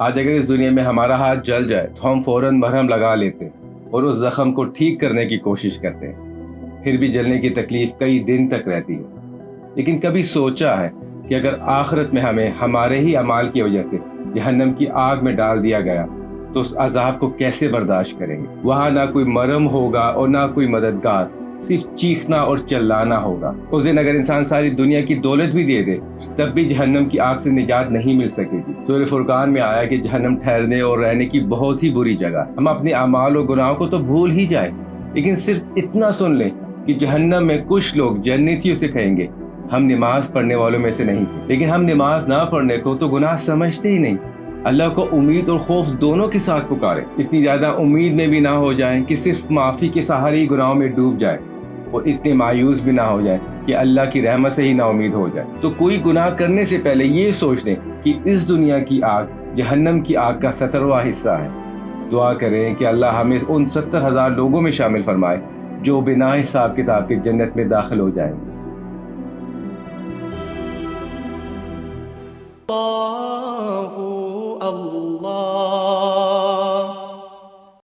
آج اگر اس دنیا میں ہمارا ہاتھ جل جائے تو ہم فوراً مرہم لگا لیتے ہیں اور اس زخم کو ٹھیک کرنے کی کوشش کرتے ہیں، پھر بھی جلنے کی تکلیف کئی دن تک رہتی ہے۔ لیکن کبھی سوچا ہے کہ اگر آخرت میں ہمیں ہمارے ہی اعمال کی وجہ سے جہنم کی آگ میں ڈال دیا گیا تو اس عذاب کو کیسے برداشت کریں گے؟ وہاں نہ کوئی مرہم ہوگا اور نہ کوئی مددگار، صرف چیخنا اور چلانا ہوگا۔ اس دن اگر انسان ساری دنیا کی دولت بھی دے دے تب بھی جہنم کی آگ سے نجات نہیں مل سکے گی۔ سورہ فرقان میں آیا کہ جہنم ٹھہرنے اور رہنے کی بہت ہی بری جگہ۔ ہم اپنے اعمال اور گناہوں کو تو بھول ہی جائیں، لیکن صرف اتنا سن لیں کہ جہنم میں کچھ لوگ جنتیوں سے کہیں گے ہم نماز پڑھنے والوں میں سے نہیں، لیکن ہم نماز نہ پڑھنے کو تو گناہ سمجھتے ہی نہیں۔ اللہ کو امید اور خوف دونوں کے ساتھ پکارے، اتنی زیادہ امید میں بھی نہ ہو جائیں کہ صرف معافی کے سہارے ہی گناہوں میں ڈوب جائے، اور اتنے مایوس بھی نہ ہو جائے کہ اللہ کی رحمت سے ہی نا امید ہو جائے۔ تو کوئی گناہ کرنے سے پہلے یہ سوچ لیں کہ اس دنیا کی آگ جہنم کی آگ کا 17واں حصہ ہے۔ دعا کریں کہ اللہ ہمیں ان 70,000 لوگوں میں شامل فرمائے جو بنا حساب کتاب کے جنت میں داخل ہو جائیں گے۔ اللہ